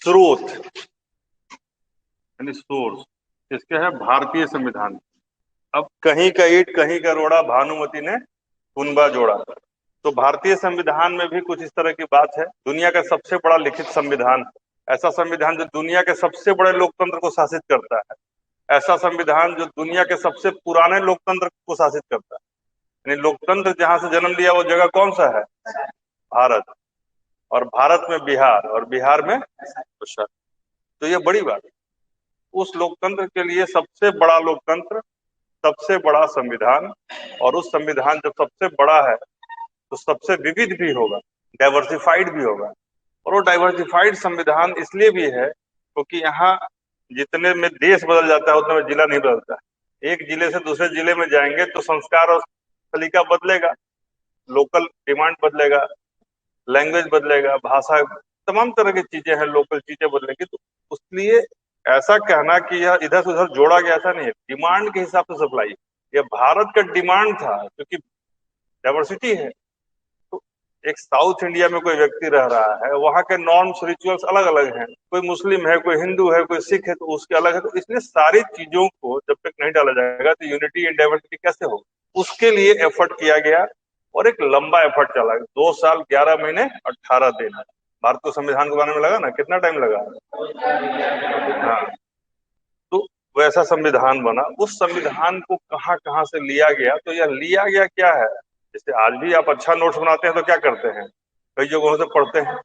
स्रोत यानी सोर्स इसके है भारतीय संविधान। अब कहीं का ईंट कहीं का रोड़ा, भानुमति ने कुनबा जोड़ा। तो भारतीय संविधान में भी कुछ इस तरह की बात है। दुनिया का सबसे बड़ा लिखित संविधान, ऐसा संविधान जो दुनिया के सबसे बड़े लोकतंत्र को शासित करता है, ऐसा संविधान जो दुनिया के सबसे पुराने लोकतंत्र को शासित करता है। यानी लोकतंत्र जहां से जन्म लिया वो जगह कौन सा है? भारत। और भारत में बिहार, और बिहार में उत्तर। तो ये बड़ी बात है। उस लोकतंत्र के लिए सबसे बड़ा लोकतंत्र, सबसे बड़ा संविधान, और उस संविधान जब सबसे बड़ा है तो सबसे विविध भी होगा, डाइवर्सिफाइड भी होगा। और वो डाइवर्सिफाइड संविधान इसलिए भी है क्योंकि यहाँ जितने में देश बदल जाता है उतने में जिला नहीं बदलता है। एक जिले से दूसरे जिले में जाएंगे तो संस्कार और सलीका बदलेगा, लोकल डिमांड बदलेगा, लैंग्वेज बदलेगा, भाषा, तमाम तरह की चीजें हैं, लोकल चीजें बदलेंगी। तो उसलिए ऐसा कहना कि यह इधर से उधर जोड़ा गया, ऐसा नहीं है। डिमांड के हिसाब से सप्लाई, यह भारत का डिमांड था क्योंकि डाइवर्सिटी है। तो एक साउथ इंडिया में कोई व्यक्ति रह रहा है, वहां के नॉर्म्स रिचुअल्स अलग अलग हैं, कोई मुस्लिम है, कोई हिंदू है, कोई सिख है, तो उसके अलग है। तो इसलिए सारी चीजों को जब तक नहीं डाला जाएगा तो यूनिटी इन डाइवर्सिटी कैसे होगा? उसके लिए एफर्ट किया गया और एक लंबा एफर्ट चला, 2 साल 11 महीने 18 दिन। भारत को संविधान को बनाने में लगा ना, कितना टाइम लगा? हाँ। तो वैसा संविधान बना। उस संविधान को कहाँ कहाँ से लिया गया, तो यह लिया गया क्या है? जैसे आज भी आप अच्छा नोट्स बनाते हैं तो क्या करते हैं, कई जगहों से पढ़ते हैं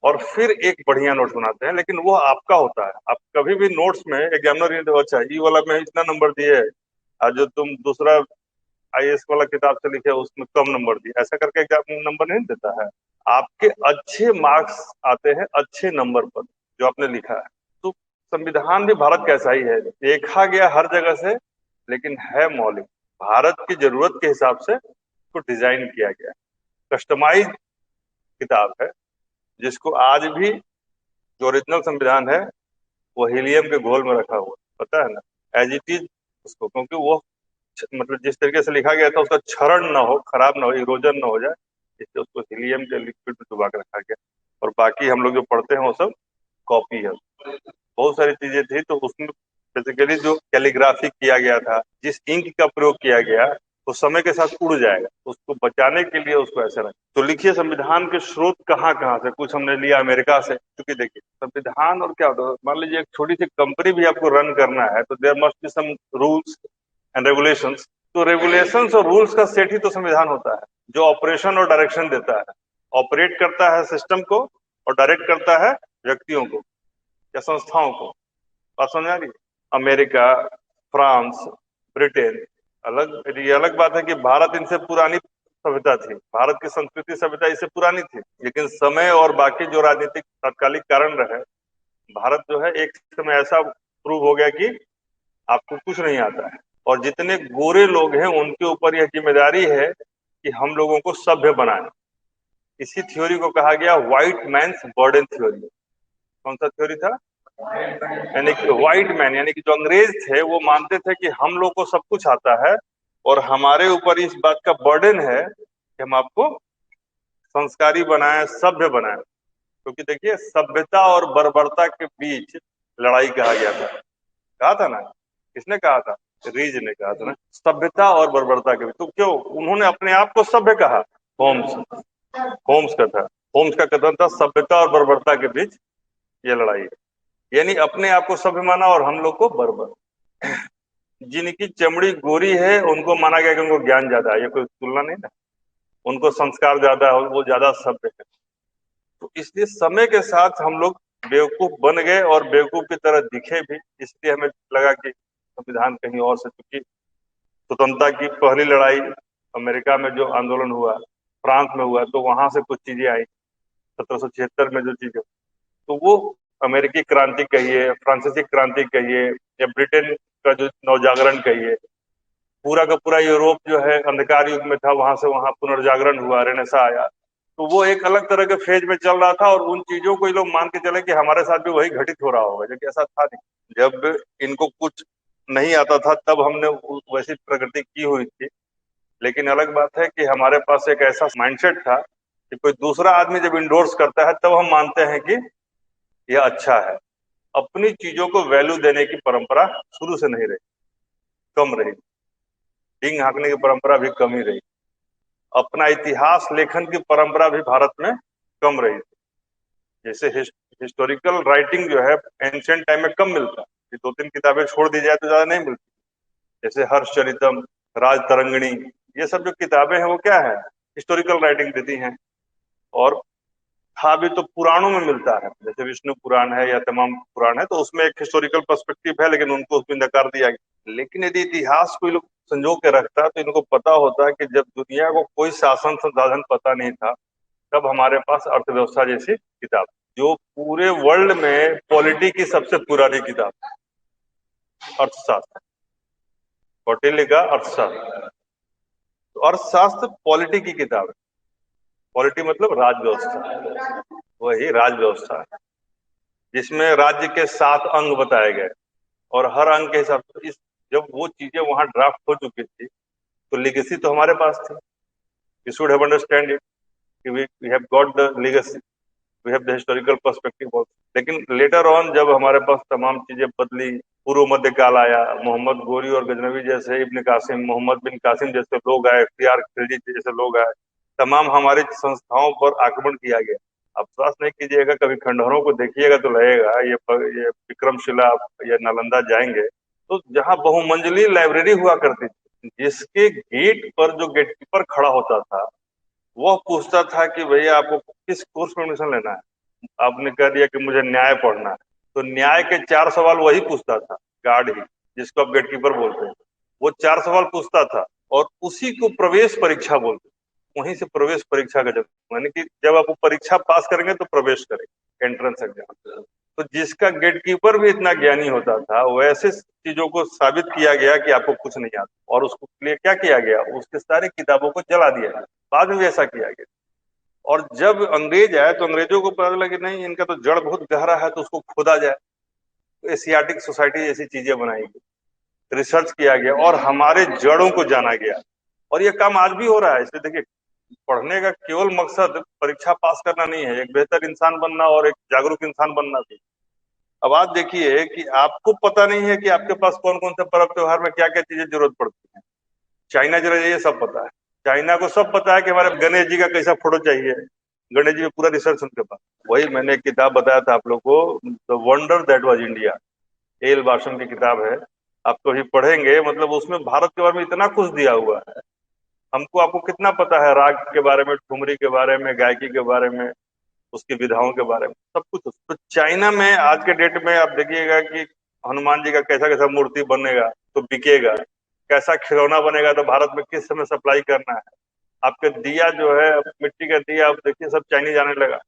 और फिर एक बढ़िया नोट्स बनाते हैं, लेकिन वो आपका होता है। आप कभी भी नोट्स में एग्जामिनर ये तो अच्छा ई वाला में इतना नंबर दिए और जो तुम दूसरा आईएएस वाला किताब से लिखे उसमें कम नंबर दिए, ऐसा करके एग्जाम नंबर नहीं देता है। आपके अच्छे मार्क्स आते हैं अच्छे नंबर पर जो आपने लिखा है। तो संविधान भी भारत का ऐसा ही है, देखा गया हर जगह से, लेकिन है मौलिक। भारत की जरूरत के हिसाब से उसको डिजाइन किया गया है। कस्टमाइज किताब है जिसको आज भी जो ओरिजिनल संविधान है वो हीलियम के घोल में रखा हुआ, पता है ना, एज इट इज उसको, क्योंकि वो मतलब जिस तरीके से लिखा गया था उसका क्षरण ना हो, खराब ना हो, इरोजन ना हो जाए, इसलिए उसको हीलियम के लिक्विड में डुबा के रखा गया। और बाकी हम लोग जो पढ़ते हैं वो सब कॉपी है। बहुत सारी चीजें थी तो उसमें बेसिकली जो कैलीग्राफी किया गया था, जिस इंक का प्रयोग किया गया, वो समय के साथ उड़ जाएगा, उसको बचाने के लिए उसको ऐसे रखें। तो लिखिए संविधान के स्रोत कहाँ कहाँ से, कुछ हमने लिया अमेरिका से, क्योंकि देखिए संविधान और क्या होता है, मान लीजिए एक छोटी सी कंपनी भी आपको रन करना है तो there must be some rules and regulations. तो रेगुलेशंस और रूल्स का सेट ही तो संविधान होता है, जो ऑपरेशन और डायरेक्शन देता है, ऑपरेट करता है सिस्टम को और डायरेक्ट करता है व्यक्तियों को या संस्थाओं को। बात समझ आ रही है? अमेरिका, फ्रांस, ब्रिटेन अलग, ये अलग बात है कि भारत इनसे पुरानी सभ्यता थी, भारत की संस्कृति सभ्यता इससे पुरानी थी, लेकिन समय और बाकी जो राजनीतिक तात्कालिक कारण रहे, भारत जो है एक समय ऐसा प्रूव हो गया कि आपको कुछ नहीं आता है। और जितने गोरे लोग हैं उनके ऊपर यह जिम्मेदारी है कि हम लोगों को सभ्य बनाए। इसी थ्योरी को कहा गया व्हाइट मैन्स बर्डन थ्योरी। कौन सा थ्योरी था? यानी कि व्हाइट मैन यानी कि जो अंग्रेज थे वो मानते थे कि हम लोग को सब कुछ आता है और हमारे ऊपर इस बात का बर्डन है कि हम आपको संस्कारी बनाएं, सभ्य बनाएं। क्योंकि देखिए सभ्यता और बर्बरता के बीच लड़ाई कहा गया था, कहा था ना, किसने कहा था? रीज ने कहा था ना, सभ्यता और बर्बरता के बीच। तो क्यों उन्होंने अपने आप को सभ्य कहा? होम्स, होम्स का था, होम्स का कथन था सभ्यता और बर्बरता के बीच ये लड़ाई है। यानी अपने आप को सभ्य माना और हम लोग को बर्बर। जिनकी चमड़ी गोरी है उनको माना गया कि उनको ज्ञान ज्यादा है, ये कोई तुलना नहीं ना, उनको संस्कार ज्यादा है, वो ज्यादा सभ्य है। तो इसलिए समय के साथ हम लोग बेवकूफ बन गए और बेवकूफ की तरह दिखे भी, इसलिए हमें लगा कि संविधान कहीं और से, क्योंकि स्वतंत्रता की पहली लड़ाई अमेरिका में जो आंदोलन हुआ, फ्रांस में हुआ, तो वहां से कुछ चीजें आई 1776 में जो चीजें, तो वो अमेरिकी क्रांति कहिए, फ्रांसीसी क्रांति कहिए या ब्रिटेन का जो नवजागरण कहिए, पूरा का पूरा यूरोप जो है अंधकार युग में था, वहां से वहां पुनर्जागरण हुआ, रेनेसा आया। तो वो एक अलग तरह के फेज में चल रहा था और उन चीजों को ये लोग मान के चले कि हमारे साथ भी वही घटित हो रहा होगा, जबकि ऐसा था नहीं। जब इनको कुछ नहीं आता था तब हमने वैसी प्रगति की हुई थी, लेकिन अलग बात है कि हमारे पास एक ऐसा माइंडसेट था कि कोई दूसरा आदमी जब इंडोर्स करता है तब हम मानते हैं कि यह अच्छा है। अपनी चीजों को वैल्यू देने की परंपरा शुरू से नहीं रही, कम रही। ढींग हाँकने की परंपरा भी कम ही रही। अपना इतिहास लेखन की परंपरा भी भारत में कम रही थी। जैसे हिस्टोरिकल राइटिंग जो है एंशिएंट टाइम में कम मिलता है, ये 2-3 किताबें छोड़ दी जाए तो ज्यादा नहीं मिलती। जैसे हर्षचरितम, राजतरंगिणी, ये सब जो किताबें हैं वो क्या है, हिस्टोरिकल राइटिंग देती हैं। और था भी तो पुराणों में मिलता है, जैसे विष्णु पुराण है या तमाम पुराण है, तो उसमें एक हिस्टोरिकल पर्सपेक्टिव है, लेकिन उनको उसमें नकार दिया गया। लेकिन यदि इतिहास को लोग संजो के रखता तो इनको पता होता कि जब दुनिया को कोई शासन संसाधन पता नहीं था, तब हमारे पास अर्थव्यवस्था जैसी किताब, जो पूरे वर्ल्ड में पॉलिटी की सबसे पुरानी किताब, अर्थशास्त्र, कौटिल्य का अर्थशास्त्र। तो अर्थशास्त्र पॉलिटी की किताब है। पॉलिटी मतलब राज व्यवस्था, वही राज व्यवस्था, जिसमें राज्य के 7 अंग बताए गए और हर अंग के हिसाब से जब वो चीजें वहां ड्राफ्ट हो चुकी थी तो लेगेसी तो हमारे पास थी। We should have understand it कि we have got the legacy, we have the historical perspective also. लेकिन लेटर ऑन जब हमारे पास तमाम चीजें बदली, पूर्व मध्य काल आया, मोहम्मद गोरी और गजनवी जैसे, इब्न कासिम, मोहम्मद बिन कासिम जैसे लोग आए, इख्तियार खिलजी जैसे लोग आए, तमाम हमारी संस्थाओं पर आक्रमण किया गया। आप विश्वास नहीं कीजिएगा, कभी खंडहरों को देखिएगा तो लगेगा ये विक्रमशिला या नालंदा जाएंगे तो जहाँ बहुमंजिली लाइब्रेरी हुआ करती थी, जिसके गेट पर जो गेटकीपर खड़ा होता था वह पूछता था कि भैया आपको किस कोर्स में एडमिशन लेना है। आपने कह दिया कि मुझे न्याय पढ़ना है, तो न्याय के 4 सवाल वही पूछता था, गार्ड ही, जिसको आप गेटकीपर बोलते हैं। वो 4 सवाल पूछता था और उसी को प्रवेश परीक्षा बोलते, वहीं से प्रवेश परीक्षा का जन्म, यानी कि जब आप परीक्षा पास करेंगे तो प्रवेश करेंगे, एंट्रेंस एग्जाम। तो जिसका गेटकीपर भी इतना ज्ञानी होता था, वैसे चीजों को साबित किया गया कि आपको कुछ नहीं आता, और उसको लिए क्या किया गया, उसके सारी किताबों को जला दिया गया। बाद में भी ऐसा किया गया। और जब अंग्रेज आए तो अंग्रेजों को पता लगा कि नहीं, इनका तो जड़ बहुत गहरा है, तो उसको खोदा जाए। तो एशियाटिक सोसाइटी जैसी चीजें बनाई गई, रिसर्च किया गया और हमारे जड़ों को जाना गया। और ये काम आज भी हो रहा है। इसलिए देखिए, पढ़ने का केवल मकसद परीक्षा पास करना नहीं है, एक बेहतर इंसान बनना और एक जागरूक इंसान बनना भी। अब आप देखिए कि आपको पता नहीं है कि आपके पास कौन कौन से पर्व त्योहार में क्या क्या चीजें जरूरत पड़ती है। चाइना चले जाइए, सब पता है। चाइना को सब पता है कि हमारे गणेश जी का कैसा फोटो चाहिए, गणेश जी में पूरा रिसर्च उनके पास। वही मैंने एक किताब बताया था आप लोग को, the wonder that was India, L Basham की किताब है। आप तो ही पढ़ेंगे, मतलब उसमें भारत के बारे में इतना कुछ दिया हुआ है। हमको आपको कितना पता है राग के बारे में, ठुमरी के बारे में, गायकी के बारे में, उसकी विधाओं के बारे में, सब कुछ। तो चाइना में आज के डेट में आप देखिएगा कि हनुमान जी का कैसा कैसा मूर्ति बनेगा तो बिकेगा, कैसा खिलौना बनेगा तो भारत में किस समय सप्लाई करना है। आपके दिया जो है, मिट्टी का दिया, आप देखिए सब चाइनीज आने लगा।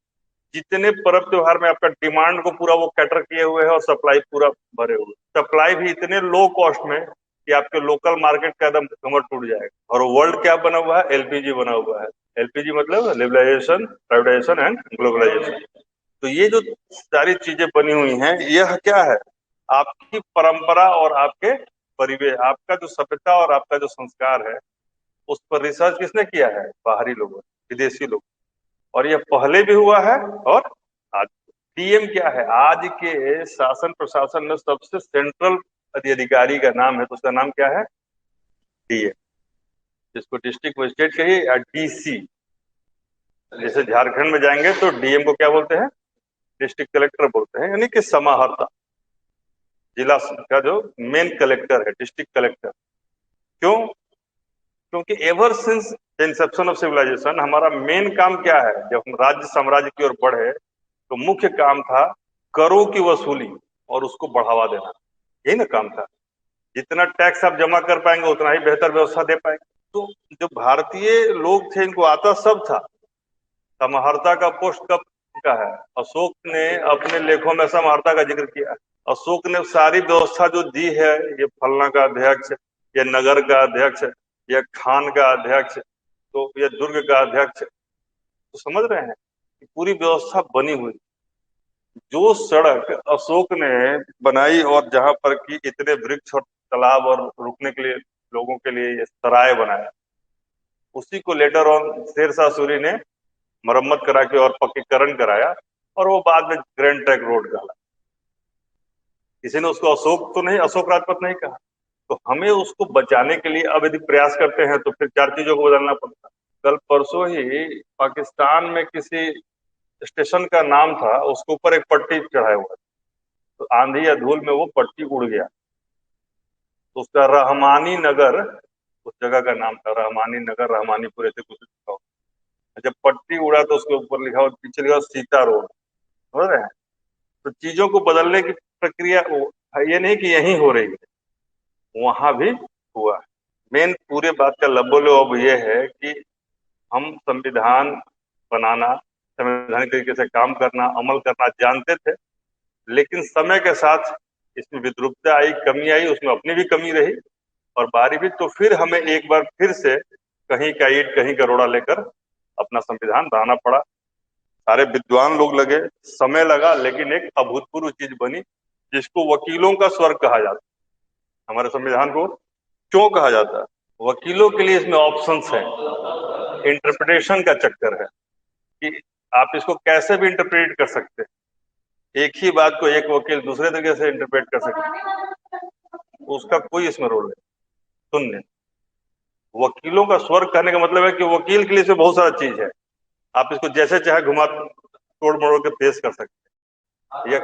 जितने पर्व त्योहार में आपका डिमांड को पूरा वो कैटर किए हुए है और सप्लाई पूरा भरे हुए, सप्लाई भी इतने लो कॉस्ट में कि आपके लोकल मार्केट का एकदम कमर टूट जाएगा। और वर्ल्ड क्या बना हुआ है, एलपीजी बना हुआ है। एलपीजी मतलब लिबरलाइजेशन, प्राइवेटाइजेशन एंड ग्लोबलाइजेशन। तो ये जो सारी चीजें बनी हुई हैं, यह क्या है, आपकी परंपरा और आपके परिवेश, आपका जो सभ्यता और आपका जो संस्कार है, उस पर रिसर्च किसने किया है, बाहरी लोगों, विदेशी लोग। और यह पहले भी हुआ है और आज। डीएम क्या है, आज के शासन प्रशासन में सबसे सेंट्रल अधिकारी का नाम है, तो उसका नाम क्या है, डीएम। जिसको डिस्ट्रिक्ट मजिस्ट्रेट कहिए या डीसी। जैसे झारखंड में जाएंगे तो डीएम को क्या बोलते हैं, डिस्ट्रिक्ट कलेक्टर बोलते हैं, यानी कि समाहर्ता, जिला का जो मेन कलेक्टर है, डिस्ट्रिक्ट कलेक्टर। क्यों? क्योंकि ever since inception of civilisation हमारा मेन काम क्या है, जब हम राज्य साम्राज्य की ओर बढ़े तो मुख्य काम था करों की वसूली और उसको बढ़ावा देना। यही ना काम था। जितना टैक्स आप जमा कर पाएंगे उतना ही बेहतर व्यवस्था दे पाएंगे। तो जो भारतीय लोग थे इनको आता सब था। समाहर्ता का पोस्ट कब का है, अशोक ने अपने लेखों में समाहर्ता का जिक्र किया है। अशोक ने सारी व्यवस्था जो दी है, ये फलना का अध्यक्ष, ये नगर का अध्यक्ष, ये खान का अध्यक्ष, तो ये दुर्ग का अध्यक्ष, तो समझ रहे हैं कि पूरी व्यवस्था बनी हुई। जो सड़क अशोक ने बनाई और जहां पर कि इतने वृक्ष और तालाब और रुकने के लिए लोगों के लिए ये सराय बनाया, उसी को लेटर ऑन शेरशाह सूरी ने मरम्मत करा के और पक्कीकरण कराया। और वो बाद में ग्रैंड ट्रैंक रोड कहला। किसी ने उसको अशोक तो नहीं, अशोक राजपथ नहीं कहा। तो हमें उसको बचाने के लिए अब यदि प्रयास करते हैं तो फिर चार चीजों को बदलना पड़ता है। कल परसों ही पाकिस्तान में किसी स्टेशन का नाम था, उसके ऊपर एक पट्टी चढ़ाया हुआ, तो आंधी या धूल में वो पट्टी उड़ गया। तो उसका रहमानी नगर, उस जगह का नाम था रहमानी नगर, रहमानीपुर ऐसे कुछ लिखा हुआ। जब पट्टी उड़ा तो उसके ऊपर लिखा हुआ, पीछे लिखा सीता रोड। समझ रहे हैं? तो चीजों को बदलने की प्रक्रिया ये नहीं कि यही हो रही है, वहां भी हुआ है। मेन पूरे बात का लबोलोब ये है कि हम संविधान बनाना, संवैधानिक तरीके से काम करना, अमल करना जानते थे, लेकिन समय के साथ इसमें विद्रूपता आई, कमी आई, उसमें अपनी भी कमी रही और बारी भी। तो फिर हमें एक बार फिर से कहीं का ईंट कहीं का रोड़ा लेकर अपना संविधान बनाना पड़ा। सारे विद्वान लोग लगे, समय लगा, लेकिन एक अभूतपूर्व चीज बनी जिसको वकीलों का स्वर्ग कहा जाता है। हमारे संविधान को क्यों कहा जाता है? वकीलों के लिए इसमें ऑप्शंस हैं, इंटरप्रिटेशन का चक्कर है कि आप इसको कैसे भी इंटरप्रेट कर सकते हैं। एक ही बात को एक वकील दूसरे तरीके से इंटरप्रेट कर सकते हैं, उसका कोई इसमें रोल नहीं। सुनने, वकीलों का स्वर्ग कहने का मतलब है कि वकील के लिए इसमें बहुत सारा चीज है, आप इसको जैसे चाहे घुमा तोड़ मरोड़ के पेश कर सकते हैं।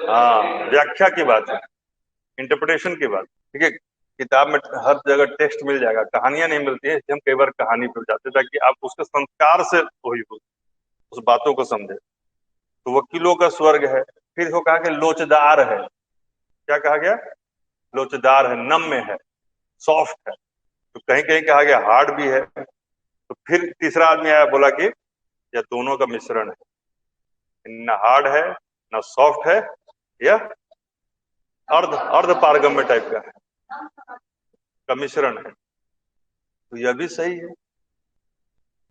हाँ, व्याख्या की बात है, इंटरप्रिटेशन की बात। ठीक है, किताब में हर जगह टेक्स्ट मिल जाएगा, कहानियां नहीं मिलती है, इसलिए हम कई बार कहानी पे जाते हैं ताकि आप उसके संस्कार से वही हो, उस बातों को समझे। तो वकीलों का स्वर्ग है। फिर इसको कहा कि लोचदार है। क्या कहा गया? लोचदार है, नम्य है, सॉफ्ट है। तो कहीं कहीं कहा गया हार्ड भी है। तो फिर तीसरा आदमी आया, बोला कि यह दोनों का मिश्रण है, न हार्ड है न सॉफ्ट है, यह अर्ध अर्ध पारगम्य टाइप का है, का मिश्रण है। तो यह भी सही है।